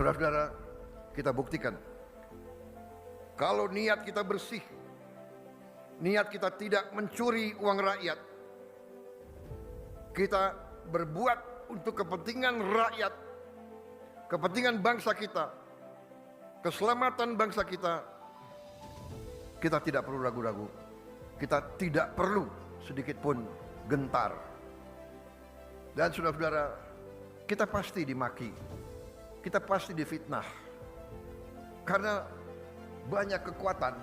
Saudara-saudara, kita buktikan kalau niat kita bersih, niat kita tidak mencuri uang rakyat, kita berbuat untuk kepentingan rakyat, kepentingan bangsa kita, keselamatan bangsa kita, kita tidak perlu ragu-ragu, kita tidak perlu sedikit pun gentar. Dan saudara-saudara, kita pasti dimaki, kita pasti difitnah, karena banyak kekuatan,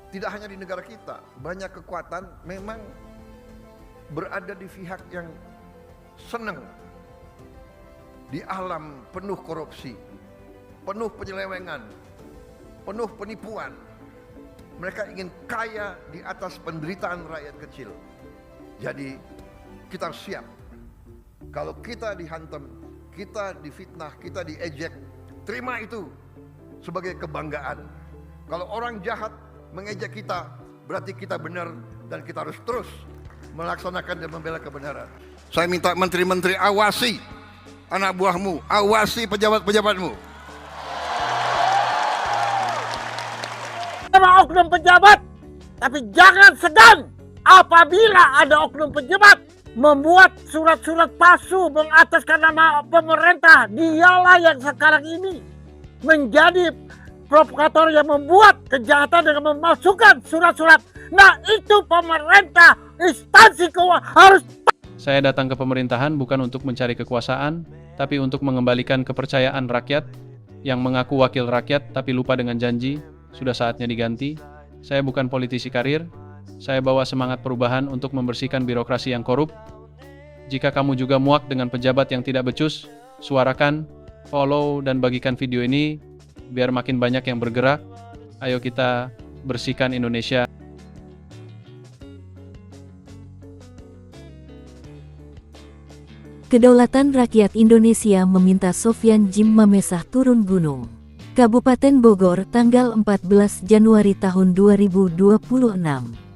tidak hanya di negara kita, banyak kekuatan memang berada di pihak yang senang di alam penuh korupsi, penuh penyelewengan, penuh penipuan. Mereka ingin kaya di atas penderitaan rakyat kecil. Jadi kita harus siap. Kalau kita dihantam, kita difitnah, kita diejek, terima itu sebagai kebanggaan. Kalau orang jahat mengejek kita, berarti kita benar dan kita harus terus melaksanakan dan membela kebenaran. Saya minta menteri-menteri awasi anak buahmu, awasi pejabat-pejabatmu. Sama oknum pejabat, tapi jangan segan apabila ada oknum pejabat membuat surat-surat palsu mengataskan nama pemerintah. Dialah yang sekarang ini menjadi provokator yang membuat kejahatan dengan memasukkan surat-surat. Nah, itu pemerintah, instansi keuangan harus. Saya datang ke pemerintahan bukan untuk mencari kekuasaan, tapi untuk mengembalikan kepercayaan rakyat yang mengaku wakil rakyat tapi lupa dengan janji. Sudah saatnya diganti. Saya bukan politisi karir. Saya bawa semangat perubahan untuk membersihkan birokrasi yang korup. Jika kamu juga muak dengan pejabat yang tidak becus, suarakan, follow, dan bagikan video ini biar makin banyak yang bergerak. Ayo kita bersihkan Indonesia. Kedaulatan Rakyat Indonesia meminta Sofyan Djim Mamesah turun gunung. Kabupaten Bogor, tanggal 14 Januari tahun 2026.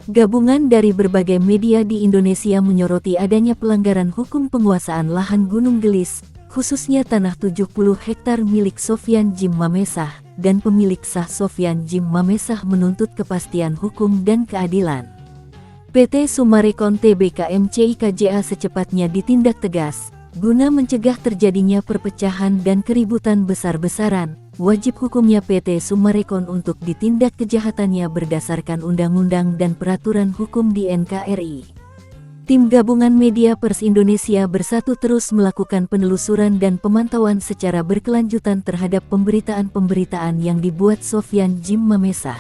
Gabungan dari berbagai media di Indonesia menyoroti adanya pelanggaran hukum penguasaan lahan Gunung Gelis, khususnya tanah 70 hektar milik Sofyan Djim Mamesah, dan pemilik sah Sofyan Djim Mamesah menuntut kepastian hukum dan keadilan. PT Summarecon Tbk MCIKJA secepatnya ditindak tegas, guna mencegah terjadinya perpecahan dan keributan besar-besaran. Wajib hukumnya PT Summarecon untuk ditindak kejahatannya berdasarkan undang-undang dan peraturan hukum di NKRI. Tim Gabungan Media Pers Indonesia Bersatu terus melakukan penelusuran dan pemantauan secara berkelanjutan terhadap pemberitaan-pemberitaan yang dibuat Sofyan Djim Mamesah.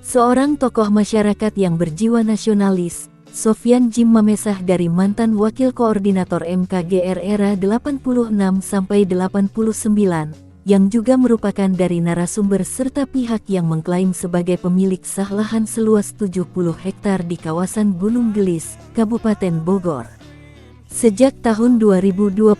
Seorang tokoh masyarakat yang berjiwa nasionalis, Sofyan Djim Mamesah dari mantan Wakil Koordinator MKGR era 86-89, yang juga merupakan dari narasumber serta pihak yang mengklaim sebagai pemilik sah lahan seluas 70 hektar di kawasan Gunung Gelis, Kabupaten Bogor. Sejak tahun 2021,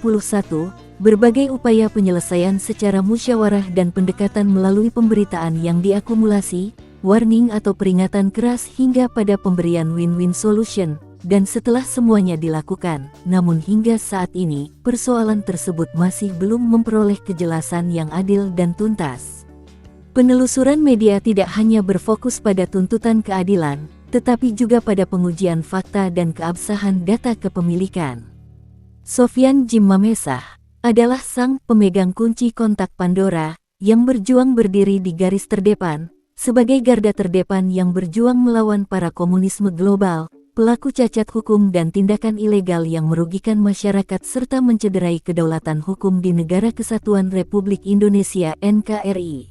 berbagai upaya penyelesaian secara musyawarah dan pendekatan melalui pemberitaan yang diakumulasi, warning atau peringatan keras hingga pada pemberian win-win solution. Dan setelah semuanya dilakukan, namun hingga saat ini, persoalan tersebut masih belum memperoleh kejelasan yang adil dan tuntas. Penelusuran media tidak hanya berfokus pada tuntutan keadilan, tetapi juga pada pengujian fakta dan keabsahan data kepemilikan. Sofyan Djim Mamesah adalah sang pemegang kunci kontak Pandora, yang berjuang berdiri di garis terdepan, sebagai garda terdepan yang berjuang melawan para komunisme global, pelaku cacat hukum dan tindakan ilegal yang merugikan masyarakat serta mencederai kedaulatan hukum di Negara Kesatuan Republik Indonesia (NKRI).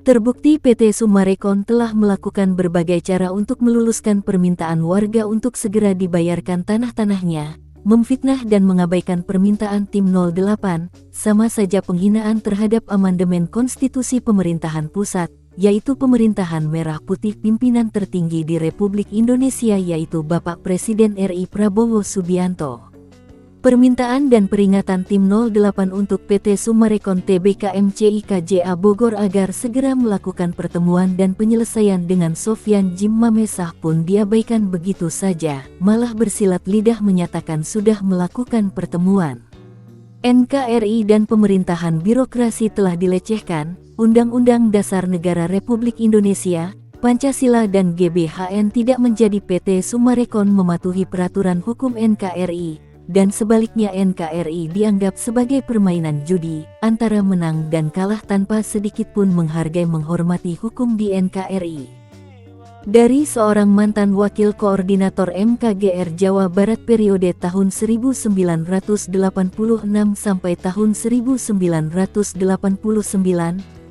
Terbukti PT Summarecon telah melakukan berbagai cara untuk meluluskan permintaan warga untuk segera dibayarkan tanah-tanahnya, memfitnah dan mengabaikan permintaan tim 08, sama saja penghinaan terhadap amandemen konstitusi pemerintahan pusat, yaitu pemerintahan merah putih pimpinan tertinggi di Republik Indonesia yaitu Bapak Presiden RI Prabowo Subianto. Permintaan dan peringatan tim 08 untuk PT Summarecon Tbk MCIKJA Bogor agar segera melakukan pertemuan dan penyelesaian dengan Sofyan Djim Mamesah pun diabaikan begitu saja, malah bersilat lidah menyatakan sudah melakukan pertemuan. NKRI dan pemerintahan birokrasi telah dilecehkan. Undang-Undang Dasar Negara Republik Indonesia, Pancasila dan GBHN tidak menjadi PT Summarecon mematuhi peraturan hukum NKRI, dan sebaliknya NKRI dianggap sebagai permainan judi, antara menang dan kalah tanpa sedikitpun menghargai menghormati hukum di NKRI. Dari seorang mantan wakil koordinator MKGR Jawa Barat periode tahun 1986 sampai tahun 1989,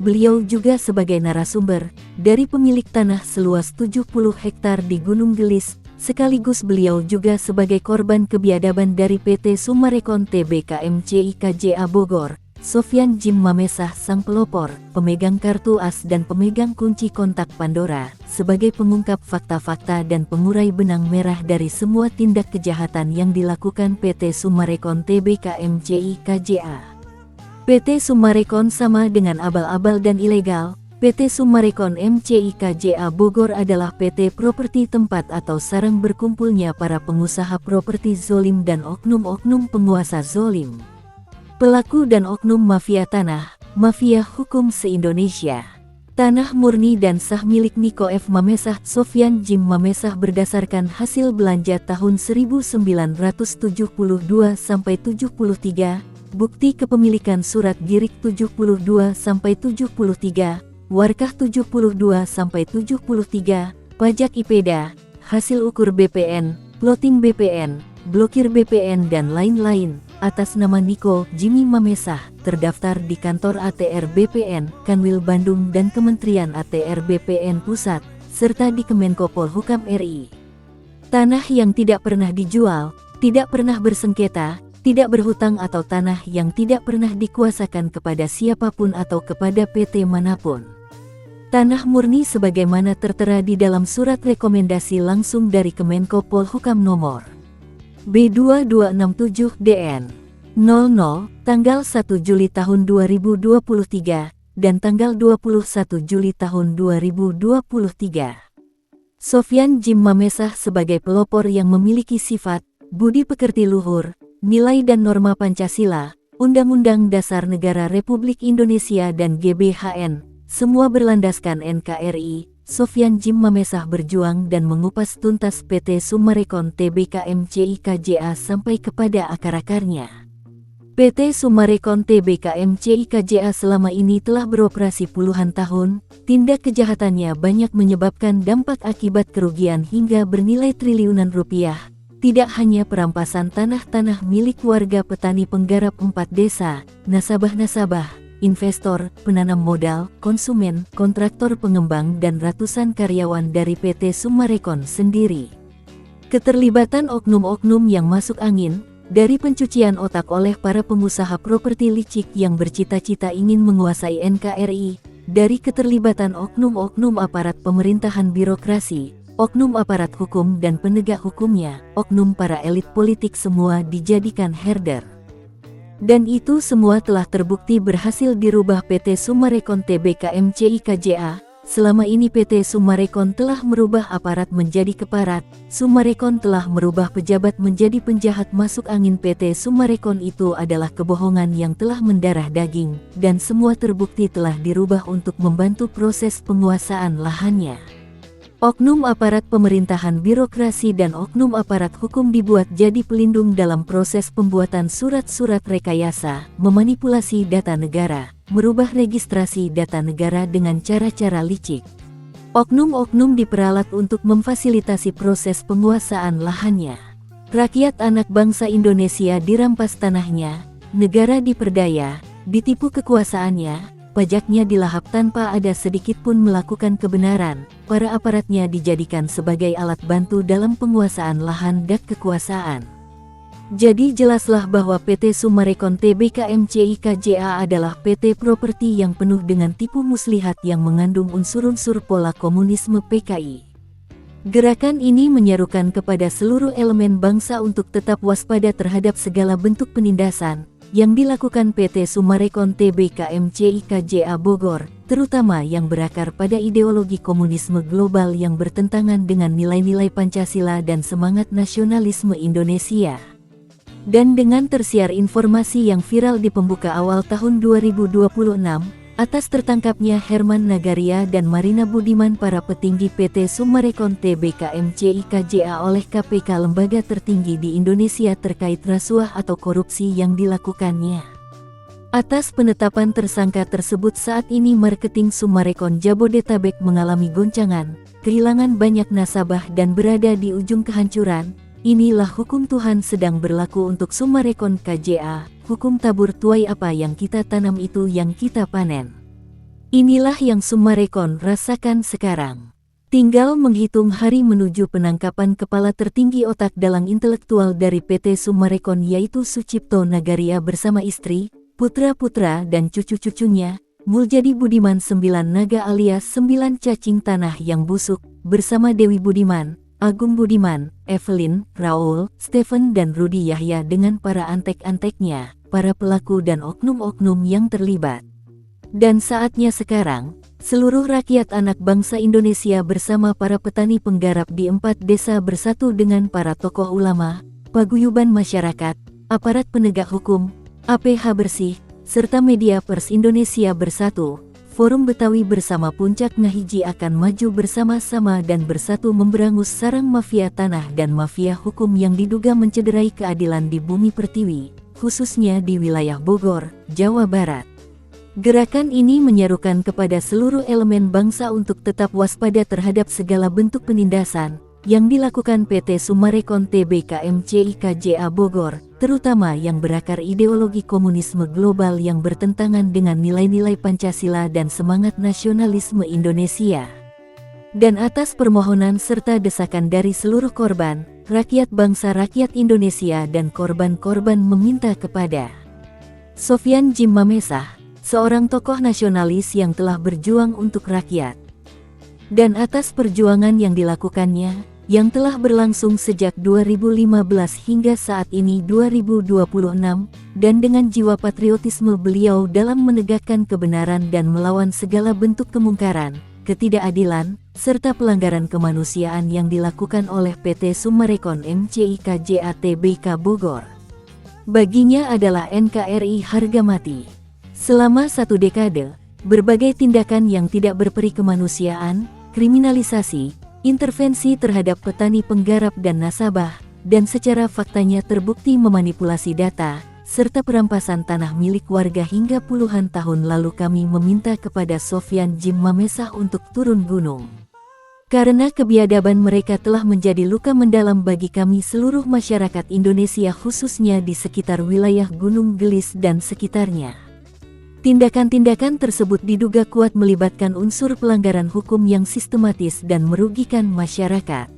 beliau juga sebagai narasumber dari pemilik tanah seluas 70 hektar di Gunung Gelis, sekaligus beliau juga sebagai korban kebiadaban dari PT Summarecon Tbk MCIKJA Bogor. Sofyan Jim Mamesah sang pelopor, pemegang kartu as dan pemegang kunci kontak Pandora, sebagai pengungkap fakta-fakta dan pengurai benang merah dari semua tindak kejahatan yang dilakukan PT Summarecon Tbk MCIKJA. PT Summarecon sama dengan abal-abal dan ilegal. PT Summarecon MCIKJA Bogor adalah PT properti tempat atau sarang berkumpulnya para pengusaha properti zolim dan oknum-oknum penguasa zolim. Pelaku dan oknum mafia tanah, mafia hukum se-Indonesia. Tanah murni dan sah milik Niko F. Mamesah, Sofyan Jim Mamesah berdasarkan hasil belanja tahun 1972-73, bukti kepemilikan surat Girik 72-73, Warkah 72-73, pajak IPEDA, hasil ukur BPN, plotting BPN, blokir BPN dan lain-lain, atas nama Niko Jimmy Mamesah, terdaftar di kantor ATR BPN, Kanwil Bandung dan Kementerian ATR BPN Pusat, serta di Kemenko Polhukam RI. Tanah yang tidak pernah dijual, tidak pernah bersengketa, tidak berhutang atau tanah yang tidak pernah dikuasakan kepada siapapun atau kepada PT manapun. Tanah murni sebagaimana tertera di dalam surat rekomendasi langsung dari Kemenko Polhukam nomor B2267-DN 00 tanggal 1 Juli tahun 2023 dan tanggal 21 Juli tahun 2023. Sofyan Jim Mamesah sebagai pelopor yang memiliki sifat, budi pekerti luhur, nilai dan norma Pancasila, Undang-Undang Dasar Negara Republik Indonesia dan GBHN, semua berlandaskan NKRI. Sofyan Jim Mamesah berjuang dan mengupas tuntas PT Summarecon Tbk MCIKJA sampai kepada akar-akarnya. PT Summarecon Tbk MCIKJA selama ini telah beroperasi puluhan tahun. Tindak kejahatannya banyak menyebabkan dampak akibat kerugian hingga bernilai triliunan rupiah. Tidak hanya perampasan tanah-tanah milik warga petani penggarap 4 desa, nasabah-nasabah, investor, penanam modal, konsumen, kontraktor pengembang dan ratusan karyawan dari PT Summarecon sendiri. Keterlibatan oknum-oknum yang masuk angin, dari pencucian otak oleh para pengusaha properti licik yang bercita-cita ingin menguasai NKRI, dari keterlibatan oknum-oknum aparat pemerintahan birokrasi, oknum aparat hukum dan penegak hukumnya, oknum para elit politik semua dijadikan herder. Dan itu semua telah terbukti berhasil dirubah PT Summarecon Tbk MCIKJA. Selama ini PT Summarecon telah merubah aparat menjadi keparat. Summarecon telah merubah pejabat menjadi penjahat. Masuk angin PT Summarecon itu adalah kebohongan yang telah mendarah daging, dan semua terbukti telah dirubah untuk membantu proses penguasaan lahannya. Oknum aparat pemerintahan birokrasi dan oknum aparat hukum dibuat jadi pelindung dalam proses pembuatan surat-surat rekayasa, memanipulasi data negara, merubah registrasi data negara dengan cara-cara licik. Oknum-oknum diperalat untuk memfasilitasi proses penguasaan lahannya. Rakyat anak bangsa Indonesia dirampas tanahnya, negara diperdaya, ditipu kekuasaannya, pajaknya dilahap tanpa ada sedikit pun melakukan kebenaran. Para aparatnya dijadikan sebagai alat bantu dalam penguasaan lahan dan kekuasaan. Jadi jelaslah bahwa PT Summarecon Tbk MCIKJA adalah PT properti yang penuh dengan tipu muslihat yang mengandung unsur-unsur pola komunisme PKI. Gerakan ini menyerukan kepada seluruh elemen bangsa untuk tetap waspada terhadap segala bentuk penindasan yang dilakukan PT Summarecon Tbk MCIKJA Bogor, terutama yang berakar pada ideologi komunisme global yang bertentangan dengan nilai-nilai Pancasila dan semangat nasionalisme Indonesia. Dan dengan tersiar informasi yang viral di pembuka awal tahun 2026, atas tertangkapnya Herman Nagaria dan Marina Budiman para petinggi PT Summarecon Tbk MCI KJA oleh KPK lembaga tertinggi di Indonesia terkait rasuah atau korupsi yang dilakukannya. Atas penetapan tersangka tersebut saat ini marketing Summarecon Jabodetabek mengalami goncangan, kehilangan banyak nasabah dan berada di ujung kehancuran. Inilah hukum Tuhan sedang berlaku untuk Summarecon KJA, hukum tabur tuai apa yang kita tanam itu yang kita panen. Inilah yang Summarecon rasakan sekarang. Tinggal menghitung hari menuju penangkapan kepala tertinggi otak dalang intelektual dari PT Summarecon yaitu Sucipto Nagaria bersama istri, putra-putra dan cucu-cucunya, Muljadi Budiman 9 Naga alias 9 cacing tanah yang busuk, bersama Dewi Budiman, Agung Budiman, Evelyn, Raul, Stephen dan Rudi Yahya dengan para antek-anteknya, para pelaku dan oknum-oknum yang terlibat. Dan saatnya sekarang, seluruh rakyat anak bangsa Indonesia bersama para petani penggarap di 4 desa bersatu dengan para tokoh ulama, paguyuban masyarakat, aparat penegak hukum, APH Bersih, serta media pers Indonesia bersatu. Forum Betawi bersama Puncak Ngahiji akan maju bersama-sama dan bersatu memberangus sarang mafia tanah dan mafia hukum yang diduga mencederai keadilan di bumi pertiwi, khususnya di wilayah Bogor, Jawa Barat. Gerakan ini menyerukan kepada seluruh elemen bangsa untuk tetap waspada terhadap segala bentuk penindasan yang dilakukan PT Summarecon Tbk MCI KJA Bogor, terutama yang berakar ideologi komunisme global yang bertentangan dengan nilai-nilai Pancasila dan semangat nasionalisme Indonesia. Dan atas permohonan serta desakan dari seluruh korban, rakyat bangsa rakyat Indonesia dan korban-korban meminta kepada Sofyan Jim Mamesah, seorang tokoh nasionalis yang telah berjuang untuk rakyat. Dan atas perjuangan yang dilakukannya, yang telah berlangsung sejak 2015 hingga saat ini 2026, dan dengan jiwa patriotisme beliau dalam menegakkan kebenaran dan melawan segala bentuk kemungkaran, ketidakadilan, serta pelanggaran kemanusiaan yang dilakukan oleh PT Summarecon MCI KJA Tbk Bogor. Baginya adalah NKRI harga mati. Selama 1 dekade, berbagai tindakan yang tidak berperi kemanusiaan, kriminalisasi, intervensi terhadap petani penggarap dan nasabah, dan secara faktanya terbukti memanipulasi data, serta perampasan tanah milik warga hingga puluhan tahun lalu kami meminta kepada Sofyan Jim Mamesah untuk turun gunung. Karena kebiadaban mereka telah menjadi luka mendalam bagi kami seluruh masyarakat Indonesia khususnya di sekitar wilayah Gunung Gelis dan sekitarnya. Tindakan-tindakan tersebut diduga kuat melibatkan unsur pelanggaran hukum yang sistematis dan merugikan masyarakat.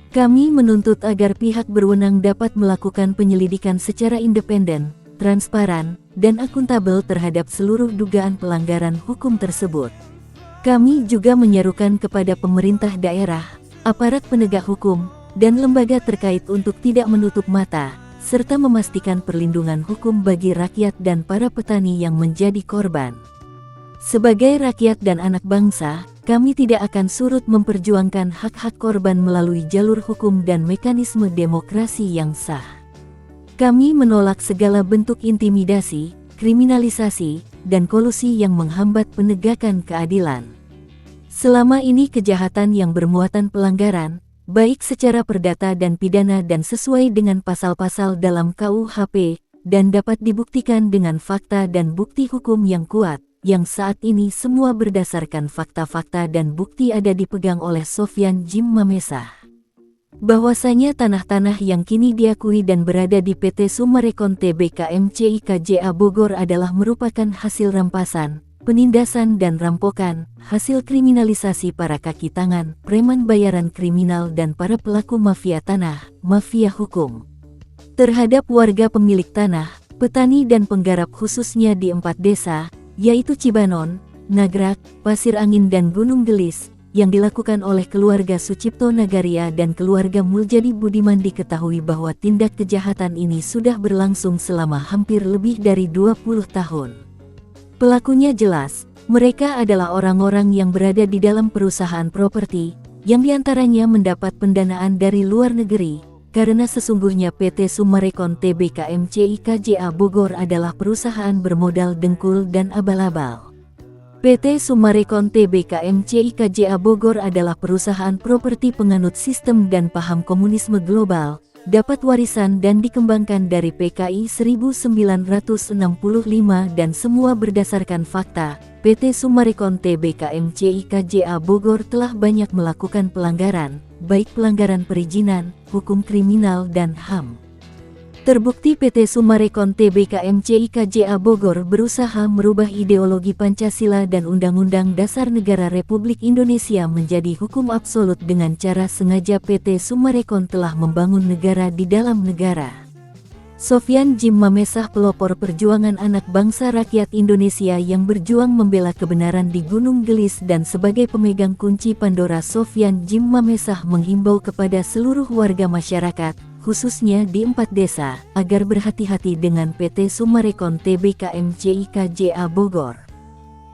Kami menuntut agar pihak berwenang dapat melakukan penyelidikan secara independen, transparan, dan akuntabel terhadap seluruh dugaan pelanggaran hukum tersebut. Kami juga menyerukan kepada pemerintah daerah, aparat penegak hukum, dan lembaga terkait untuk tidak menutup mata, serta memastikan perlindungan hukum bagi rakyat dan para petani yang menjadi korban. Sebagai rakyat dan anak bangsa, kami tidak akan surut memperjuangkan hak-hak korban melalui jalur hukum dan mekanisme demokrasi yang sah. Kami menolak segala bentuk intimidasi, kriminalisasi, dan kolusi yang menghambat penegakan keadilan. Selama ini kejahatan yang bermuatan pelanggaran, baik secara perdata dan pidana dan sesuai dengan pasal-pasal dalam KUHP, dan dapat dibuktikan dengan fakta dan bukti hukum yang kuat, yang saat ini semua berdasarkan fakta-fakta dan bukti ada dipegang oleh Sofyan Jim Mamesah. Bahwasanya tanah-tanah yang kini diakui dan berada di PT Summarecon Tbk MCI KJA Bogor adalah merupakan hasil rampasan, penindasan dan rampokan, hasil kriminalisasi para kaki tangan, preman bayaran kriminal dan para pelaku mafia tanah, mafia hukum. Terhadap warga pemilik tanah, petani dan penggarap khususnya di 4 desa, yaitu Cibanon, Nagrak, Pasir Angin dan Gunung Gelis, yang dilakukan oleh keluarga Sucipto Nagaria dan keluarga Muljadi Budiman diketahui bahwa tindak kejahatan ini sudah berlangsung selama hampir lebih dari 20 tahun. Pelakunya jelas, mereka adalah orang-orang yang berada di dalam perusahaan properti, yang diantaranya mendapat pendanaan dari luar negeri, karena sesungguhnya PT Summarecon Tbk MCIKJA Bogor adalah perusahaan bermodal dengkul dan abal-abal. PT Summarecon Tbk MCIKJA Bogor adalah perusahaan properti penganut sistem dan paham komunisme global, dapat warisan dan dikembangkan dari PKI 1965 dan semua berdasarkan fakta. PT Summarecon Tbk MCIKJA Bogor telah banyak melakukan pelanggaran, baik pelanggaran perizinan, hukum kriminal dan HAM. Terbukti PT Summarecon Tbk MCIKJA Bogor berusaha merubah ideologi Pancasila dan Undang-Undang Dasar Negara Republik Indonesia menjadi hukum absolut dengan cara sengaja. PT Summarecon telah membangun negara di dalam negara. Sofyan Jim Mamesah, pelopor perjuangan anak bangsa rakyat Indonesia yang berjuang membela kebenaran di Gunung Gelis dan sebagai pemegang kunci Pandora, Sofyan Jim Mamesah menghimbau kepada seluruh warga masyarakat, khususnya di 4 desa, agar berhati-hati dengan PT Summarecon Tbk MCIKJA Bogor.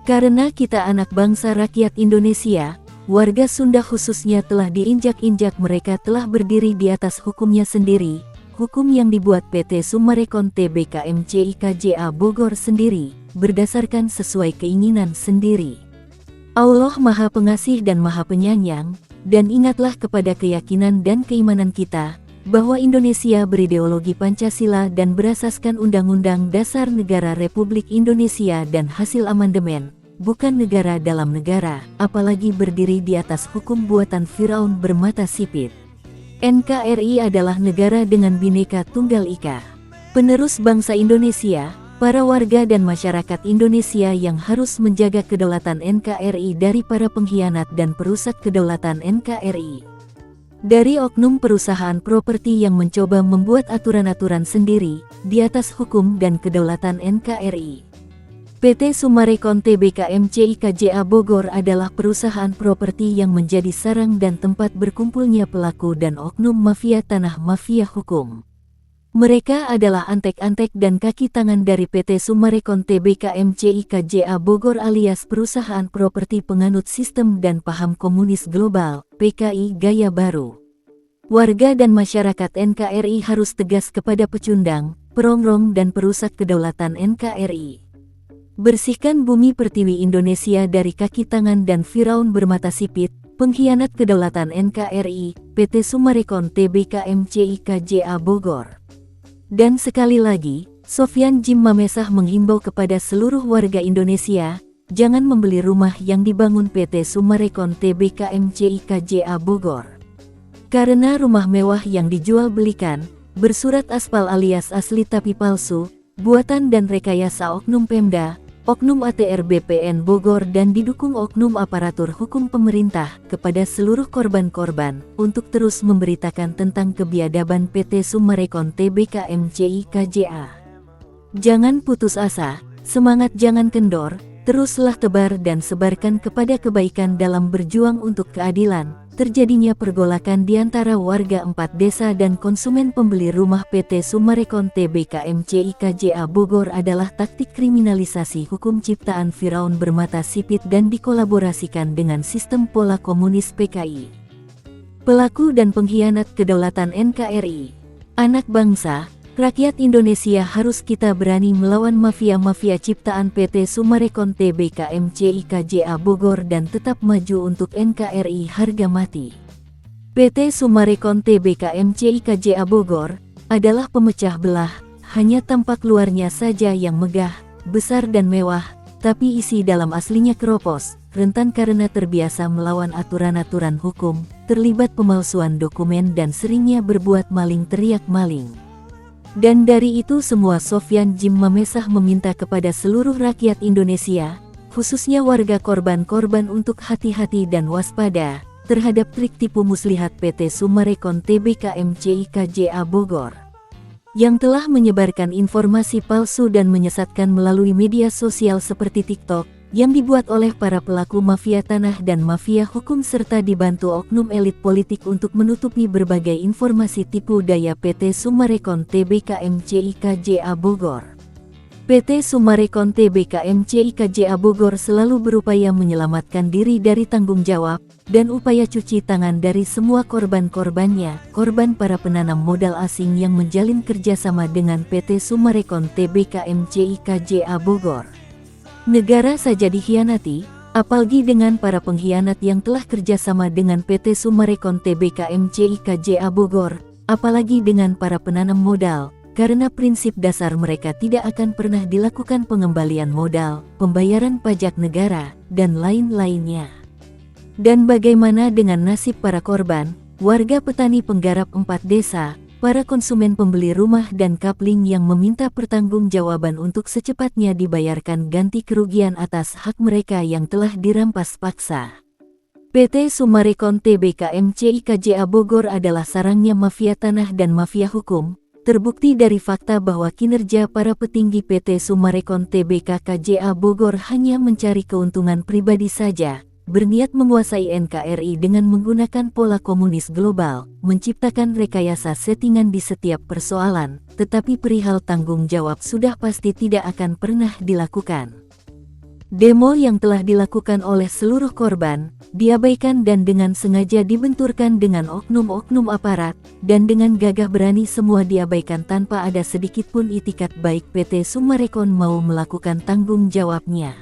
Karena kita anak bangsa rakyat Indonesia, warga Sunda khususnya telah diinjak-injak, mereka telah berdiri di atas hukumnya sendiri. Hukum yang dibuat PT Summarecon Tbk MCIKJA Bogor sendiri, berdasarkan sesuai keinginan sendiri. Allah Maha Pengasih dan Maha Penyayang, dan ingatlah kepada keyakinan dan keimanan kita, bahwa Indonesia berideologi Pancasila dan berasaskan Undang-Undang Dasar Negara Republik Indonesia dan hasil amandemen, bukan negara dalam negara, apalagi berdiri di atas hukum buatan Firaun bermata sipit. NKRI adalah negara dengan Bhinneka Tunggal Ika. Penerus bangsa Indonesia, para warga dan masyarakat Indonesia yang harus menjaga kedaulatan NKRI dari para pengkhianat dan perusak kedaulatan NKRI. Dari oknum perusahaan properti yang mencoba membuat aturan-aturan sendiri, di atas hukum dan kedaulatan NKRI. PT Summarecon Tbk MCIKJA Bogor adalah perusahaan properti yang menjadi sarang dan tempat berkumpulnya pelaku dan oknum mafia tanah, mafia hukum. Mereka adalah antek-antek dan kaki tangan dari PT Summarecon Tbk MCIKJA Bogor alias perusahaan properti penganut sistem dan paham komunis global, PKI gaya baru. Warga dan masyarakat NKRI harus tegas kepada pecundang, perongrong dan perusak kedaulatan NKRI. Bersihkan bumi pertiwi Indonesia dari kaki tangan dan Firaun bermata sipit, pengkhianat kedaulatan NKRI, PT Summarecon Tbk MCIKJA Bogor. Dan sekali lagi, Sofyan Jim Mamesah menghimbau kepada seluruh warga Indonesia, jangan membeli rumah yang dibangun PT Summarecon Tbk MCIKJA Bogor. Karena rumah mewah yang dijual belikan, bersurat aspal alias asli tapi palsu, buatan dan rekayasa oknum Pemda, oknum ATR BPN Bogor dan didukung oknum aparatur hukum pemerintah kepada seluruh korban-korban untuk terus memberitakan tentang kebiadaban PT Summarecon Tbk MCIKJA. Jangan putus asa, semangat jangan kendor, teruslah tebar dan sebarkan kepada kebaikan dalam berjuang untuk keadilan. Terjadinya pergolakan di antara warga 4 desa dan konsumen pembeli rumah PT Summarecon Tbk MCIKJA Bogor adalah taktik kriminalisasi hukum ciptaan Firaun bermata sipit dan dikolaborasikan dengan sistem pola komunis PKI. Pelaku dan pengkhianat kedaulatan NKRI. Anak bangsa, rakyat Indonesia harus kita berani melawan mafia-mafia ciptaan PT Summarecon Tbk MCIKJA Bogor dan tetap maju untuk NKRI harga mati. PT Summarecon Tbk MCIKJA Bogor adalah pemecah belah, hanya tampak luarnya saja yang megah, besar dan mewah, tapi isi dalam aslinya keropos, rentan karena terbiasa melawan aturan-aturan hukum, terlibat pemalsuan dokumen dan seringnya berbuat maling teriak maling. Dan dari itu semua Sofyan Jim Mamesah meminta kepada seluruh rakyat Indonesia, khususnya warga korban-korban untuk hati-hati dan waspada terhadap trik tipu muslihat PT Summarecon Tbk MCIKJA Bogor yang telah menyebarkan informasi palsu dan menyesatkan melalui media sosial seperti TikTok yang dibuat oleh para pelaku mafia tanah dan mafia hukum serta dibantu oknum elit politik untuk menutupi berbagai informasi tipu daya PT Summarecon Tbk MCIKJA Bogor. PT Summarecon Tbk MCIKJA Bogor selalu berupaya menyelamatkan diri dari tanggung jawab dan upaya cuci tangan dari semua korban-korbannya, korban para penanam modal asing yang menjalin kerjasama dengan PT Summarecon Tbk MCIKJA Bogor. Negara saja dikhianati, apalagi dengan para pengkhianat yang telah kerjasama dengan PT Summarecon Tbk MCIKJA Bogor, apalagi dengan para penanam modal. Karena prinsip dasar mereka tidak akan pernah dilakukan pengembalian modal, pembayaran pajak negara, dan lain-lainnya. Dan bagaimana dengan nasib para korban, warga petani penggarap 4 desa, para konsumen pembeli rumah dan kapling yang meminta pertanggungjawaban untuk secepatnya dibayarkan ganti kerugian atas hak mereka yang telah dirampas paksa. PT Summarecon Tbk MCIKJA Bogor adalah sarangnya mafia tanah dan mafia hukum. Terbukti dari fakta bahwa kinerja para petinggi PT Summarecon Tbk KJA Bogor hanya mencari keuntungan pribadi saja, berniat menguasai NKRI dengan menggunakan pola komunis global, menciptakan rekayasa settingan di setiap persoalan, tetapi perihal tanggung jawab sudah pasti tidak akan pernah dilakukan. Demo yang telah dilakukan oleh seluruh korban, diabaikan dan dengan sengaja dibenturkan dengan oknum-oknum aparat, dan dengan gagah berani semua diabaikan tanpa ada sedikitpun itikat baik PT Summarecon mau melakukan tanggung jawabnya.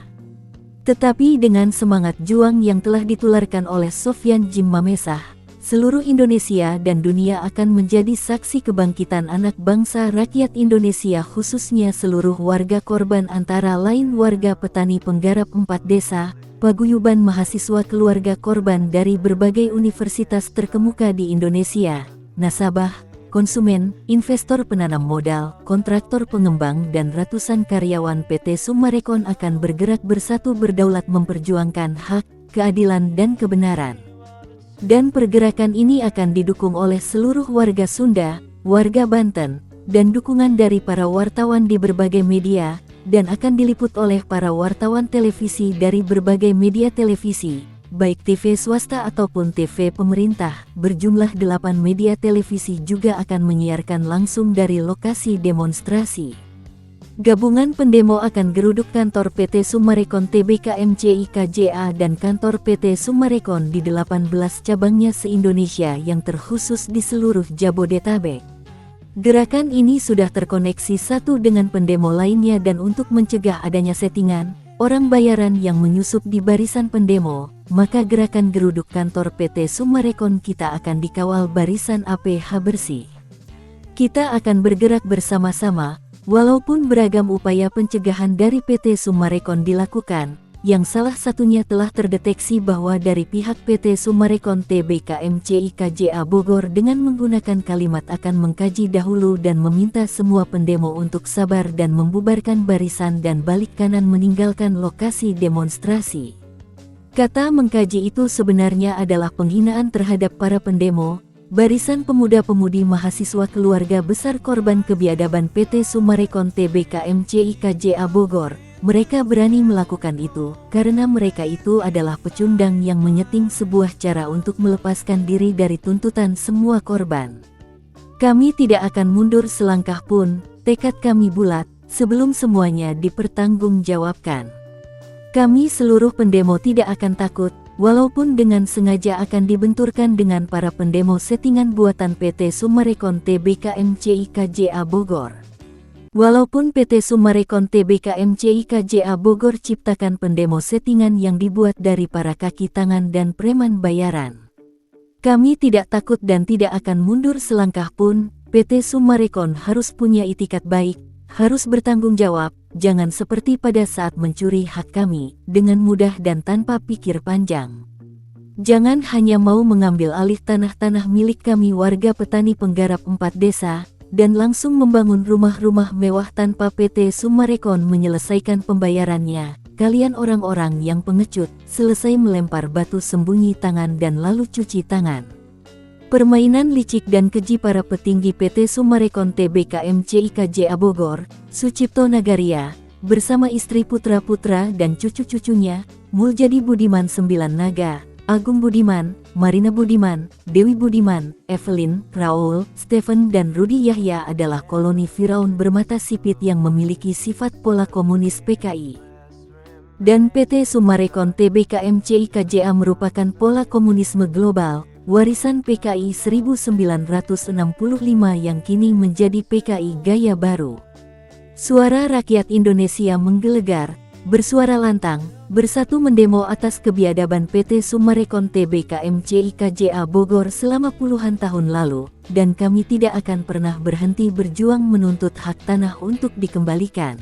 Tetapi dengan semangat juang yang telah ditularkan oleh Sofyan Jim Mamesah, seluruh Indonesia dan dunia akan menjadi saksi kebangkitan anak bangsa rakyat Indonesia khususnya seluruh warga korban antara lain warga petani penggarap 4 desa, paguyuban mahasiswa keluarga korban dari berbagai universitas terkemuka di Indonesia, nasabah, konsumen, investor penanam modal, kontraktor pengembang dan ratusan karyawan PT Summarecon akan bergerak bersatu berdaulat memperjuangkan hak, keadilan dan kebenaran. Dan pergerakan ini akan didukung oleh seluruh warga Sunda, warga Banten, dan dukungan dari para wartawan di berbagai media, dan akan diliput oleh para wartawan televisi dari berbagai media televisi, baik TV swasta ataupun TV pemerintah. Berjumlah 8 media televisi juga akan menyiarkan langsung dari lokasi demonstrasi. Gabungan pendemo akan geruduk kantor PT Summarecon Tbk MCIKJA dan kantor PT Summarecon di 18 cabangnya se-Indonesia yang terkhusus di seluruh Jabodetabek. Gerakan ini sudah terkoneksi satu dengan pendemo lainnya dan untuk mencegah adanya settingan, orang bayaran yang menyusup di barisan pendemo, maka gerakan geruduk kantor PT Summarecon kita akan dikawal barisan APH bersih. Kita akan bergerak bersama-sama. Walaupun beragam upaya pencegahan dari PT Summarecon dilakukan, yang salah satunya telah terdeteksi bahwa dari pihak PT Summarecon Tbk MCIKJA Bogor dengan menggunakan kalimat akan mengkaji dahulu dan meminta semua pendemo untuk sabar dan membubarkan barisan dan balik kanan meninggalkan lokasi demonstrasi. Kata mengkaji itu sebenarnya adalah penghinaan terhadap para pendemo, barisan pemuda-pemudi mahasiswa keluarga besar korban kebiadaban PT Summarecon Tbk MCIKJA Bogor. Mereka berani melakukan itu, karena mereka itu adalah pecundang yang menyeting sebuah cara untuk melepaskan diri dari tuntutan semua korban. Kami tidak akan mundur selangkah pun, tekad kami bulat, sebelum semuanya dipertanggungjawabkan. Kami seluruh pendemo tidak akan takut, walaupun dengan sengaja akan dibenturkan dengan para pendemo settingan buatan PT Summarecon Tbk MCIKJA Bogor. Walaupun PT Summarecon Tbk MCIKJA Bogor ciptakan pendemo settingan yang dibuat dari para kaki tangan dan preman bayaran. Kami tidak takut dan tidak akan mundur selangkah pun. PT Summarecon harus punya itikat baik, harus bertanggung jawab, jangan seperti pada saat mencuri hak kami, dengan mudah dan tanpa pikir panjang. Jangan hanya mau mengambil alih tanah-tanah milik kami warga petani penggarap 4 desa, dan langsung membangun rumah-rumah mewah tanpa PT Summarecon menyelesaikan pembayarannya. Kalian orang-orang yang pengecut, selesai melempar batu sembunyi tangan dan lalu cuci tangan. Permainan licik dan keji para petinggi PT Summarecon Tbk MCIKJA Bogor, Sucipto Nagaria, bersama istri putra-putra dan cucu-cucunya, Muljadi Budiman 9 Naga, Agung Budiman, Marina Budiman, Dewi Budiman, Evelyn, Raul, Stephen dan Rudi Yahya adalah koloni Firaun bermata sipit yang memiliki sifat pola komunis PKI. Dan PT Summarecon Tbk MCIKJA merupakan pola komunisme global, warisan PKI 1965 yang kini menjadi PKI gaya baru. Suara rakyat Indonesia menggelegar, bersuara lantang, bersatu mendemo atas kebiadaban PT Summarecon Tbk MCIKJA Bogor selama puluhan tahun lalu, dan kami tidak akan pernah berhenti berjuang menuntut hak tanah untuk dikembalikan.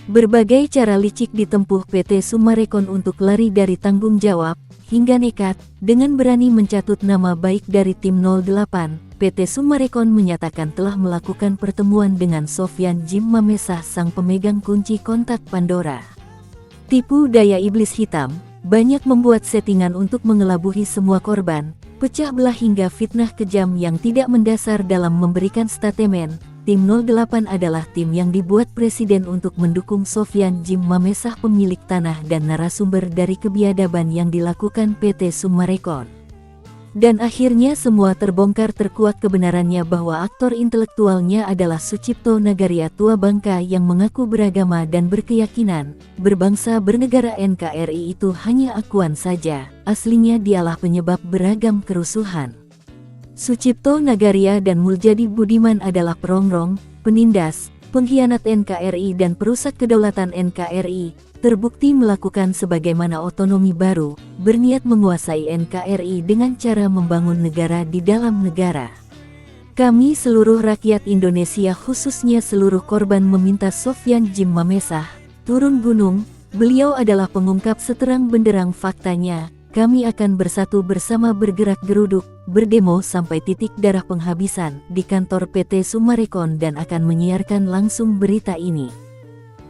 Berbagai cara licik ditempuh PT Summarecon untuk lari dari tanggung jawab, hingga nekat, dengan berani mencatut nama baik dari tim 08, PT Summarecon menyatakan telah melakukan pertemuan dengan Sofyan Jim Mamesah sang pemegang kunci kontak Pandora. Tipu daya iblis hitam, banyak membuat settingan untuk mengelabuhi semua korban, pecah belah hingga fitnah kejam yang tidak mendasar dalam memberikan statemen. Tim 08 adalah tim yang dibuat Presiden untuk mendukung Sofyan Jim Mamesah pemilik tanah dan narasumber dari kebiadaban yang dilakukan PT Summarecon. Dan akhirnya semua terbongkar terkuat kebenarannya bahwa aktor intelektualnya adalah Sucipto Nagaria tua bangka yang mengaku beragama dan berkeyakinan, berbangsa bernegara NKRI itu hanya akuan saja, aslinya dialah penyebab beragam kerusuhan. Sucipto Nagaria dan Muljadi Budiman adalah perongrong, penindas, pengkhianat NKRI dan perusak kedaulatan NKRI, terbukti melakukan sebagaimana otonomi baru, berniat menguasai NKRI dengan cara membangun negara di dalam negara. Kami seluruh rakyat Indonesia khususnya seluruh korban meminta Sofyan Jim Mamesah turun gunung, beliau adalah pengungkap seterang benderang faktanya. Kami akan bersatu bersama bergerak geruduk, berdemo sampai titik darah penghabisan di kantor PT Summarecon dan akan menyiarkan langsung berita ini.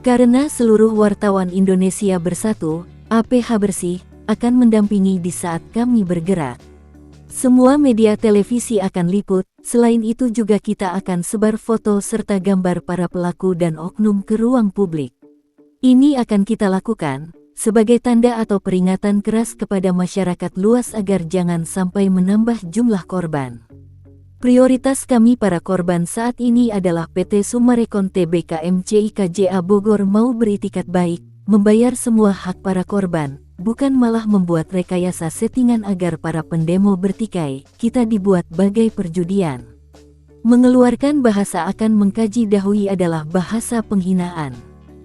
Karena seluruh wartawan Indonesia bersatu, APH Bersih, akan mendampingi di saat kami bergerak. Semua media televisi akan liput, selain itu juga kita akan sebar foto serta gambar para pelaku dan oknum ke ruang publik. Ini akan kita lakukan sebagai tanda atau peringatan keras kepada masyarakat luas agar jangan sampai menambah jumlah korban. Prioritas kami para korban saat ini adalah PT Summarecon Tbk MCIKJA Bogor mau beritikat baik, membayar semua hak para korban, bukan malah membuat rekayasa settingan agar para pendemo bertikai, kita dibuat bagai perjudian. Mengeluarkan bahasa akan mengkaji dahului adalah bahasa penghinaan.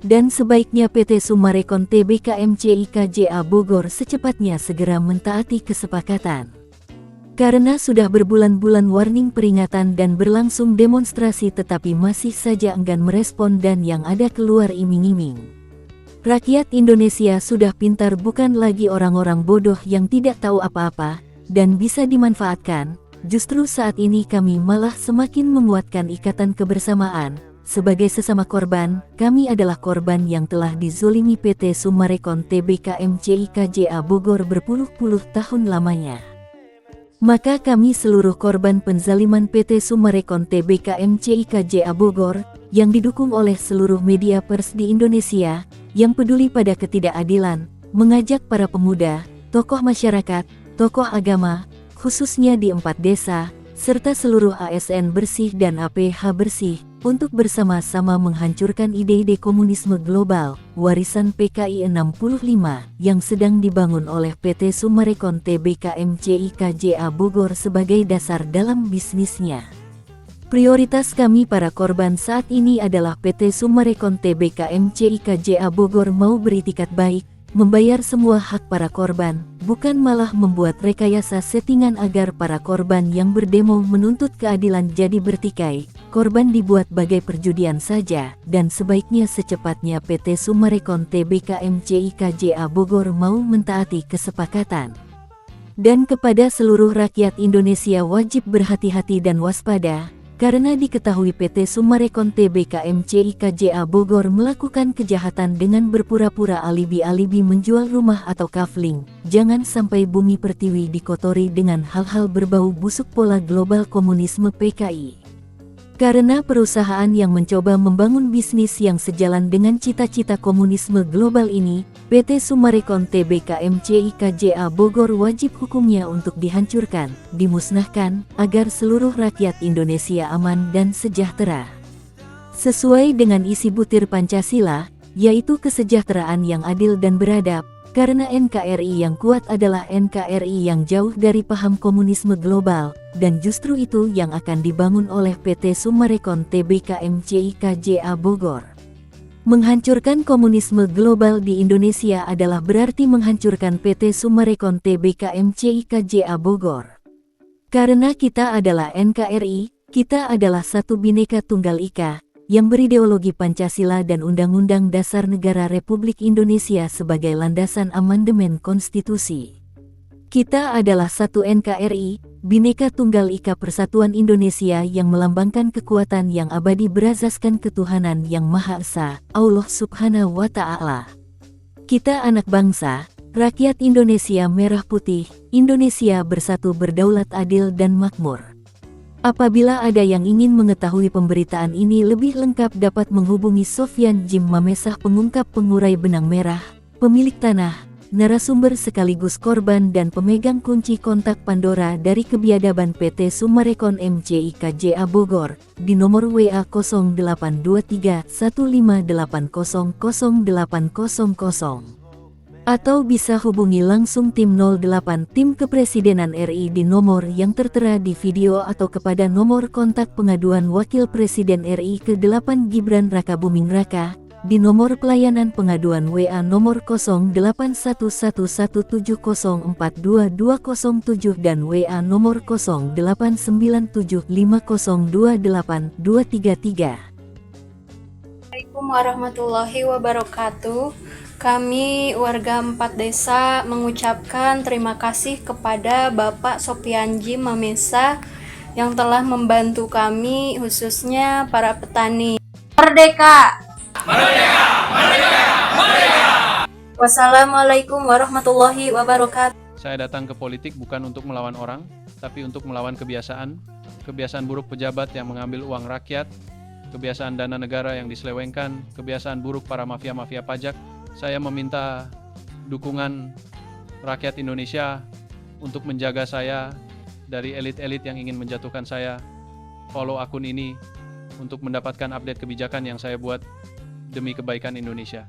Dan sebaiknya PT Summarecon Tbk MCIKJA Bogor secepatnya segera mentaati kesepakatan. Karena sudah berbulan-bulan warning peringatan dan berlangsung demonstrasi tetapi masih saja enggan merespon dan yang ada keluar iming-iming. Rakyat Indonesia sudah pintar bukan lagi orang-orang bodoh yang tidak tahu apa-apa dan bisa dimanfaatkan. Justru saat ini kami malah semakin menguatkan ikatan kebersamaan. Sebagai sesama korban, kami adalah korban yang telah dizolimi PT Summarecon Tbk MCIKJA Bogor berpuluh-puluh tahun lamanya. Maka kami seluruh korban penzaliman PT Summarecon Tbk MCIKJA Bogor, yang didukung oleh seluruh media pers di Indonesia, yang peduli pada ketidakadilan, mengajak para pemuda, tokoh masyarakat, tokoh agama, khususnya di 4 desa, serta seluruh ASN Bersih dan APH Bersih, untuk bersama-sama menghancurkan ide-ide komunisme global, warisan PKI 65, yang sedang dibangun oleh PT Summarecon Tbk MCIKJA Bogor sebagai dasar dalam bisnisnya. Prioritas kami para korban saat ini adalah PT Summarecon Tbk MCIKJA Bogor mau beritikat baik, membayar semua hak para korban, bukan malah membuat rekayasa settingan agar para korban yang berdemo menuntut keadilan jadi bertikai, korban dibuat bagai perjudian saja, dan sebaiknya secepatnya PT Summarecon Tbk MCIKJA Bogor mau mentaati kesepakatan. Dan kepada seluruh rakyat Indonesia wajib berhati-hati dan waspada, karena diketahui PT Summarecon Tbk MCIKJA Bogor melakukan kejahatan dengan berpura-pura alibi-alibi menjual rumah atau kafling. Jangan sampai bumi pertiwi dikotori dengan hal-hal berbau busuk pola global komunisme PKI. Karena perusahaan yang mencoba membangun bisnis yang sejalan dengan cita-cita komunisme global ini, PT Summarecon Tbk MCIKJA Bogor wajib hukumnya untuk dihancurkan, dimusnahkan, agar seluruh rakyat Indonesia aman dan sejahtera. Sesuai dengan isi butir Pancasila, yaitu kesejahteraan yang adil dan beradab, karena NKRI yang kuat adalah NKRI yang jauh dari paham komunisme global, dan justru itu yang akan dibangun oleh PT Summarecon Tbk MCIKJA Bogor. Menghancurkan komunisme global di Indonesia adalah berarti menghancurkan PT Summarecon Tbk MCIKJA Bogor. Karena kita adalah NKRI, kita adalah satu Bhinneka Tunggal Ika, yang berideologi Pancasila dan Undang-Undang Dasar Negara Republik Indonesia sebagai landasan amandemen konstitusi. Kita adalah satu NKRI, Bhinneka Tunggal Ika Persatuan Indonesia yang melambangkan kekuatan yang abadi berazaskan ketuhanan yang Maha Esa, Allah Subhanahu wa Ta'ala. Kita anak bangsa, rakyat Indonesia merah putih, Indonesia bersatu berdaulat adil dan makmur. Apabila ada yang ingin mengetahui pemberitaan ini lebih lengkap dapat menghubungi Sofyan Jim Mamesah, pengungkap pengurai benang merah, pemilik tanah, narasumber sekaligus korban dan pemegang kunci kontak Pandora dari kebiadaban PT Summarecon MCIKJA Bogor di nomor WA 0823 158000800 atau bisa hubungi langsung tim 08 Tim Kepresidenan RI di nomor yang tertera di video atau kepada nomor kontak pengaduan Wakil Presiden RI ke-8 Gibran Rakabuming Raka di nomor pelayanan pengaduan WA nomor 0811704227 dan WA nomor 0897502823. Assalamualaikum warahmatullahi wabarakatuh. Kami warga 4 desa mengucapkan terima kasih kepada Bapak Sopyanji Mamesa yang telah membantu kami, khususnya para petani. Merdeka! Merdeka! Merdeka! Merdeka! Wassalamualaikum warahmatullahi wabarakatuh. Saya datang ke politik bukan untuk melawan orang, tapi untuk melawan kebiasaan buruk pejabat yang mengambil uang rakyat, kebiasaan dana negara yang diselewengkan, kebiasaan buruk para mafia-mafia pajak. Saya meminta dukungan rakyat Indonesia untuk menjaga saya dari elit-elit yang ingin menjatuhkan saya. Follow akun ini untuk mendapatkan update kebijakan yang saya buat demi kebaikan Indonesia.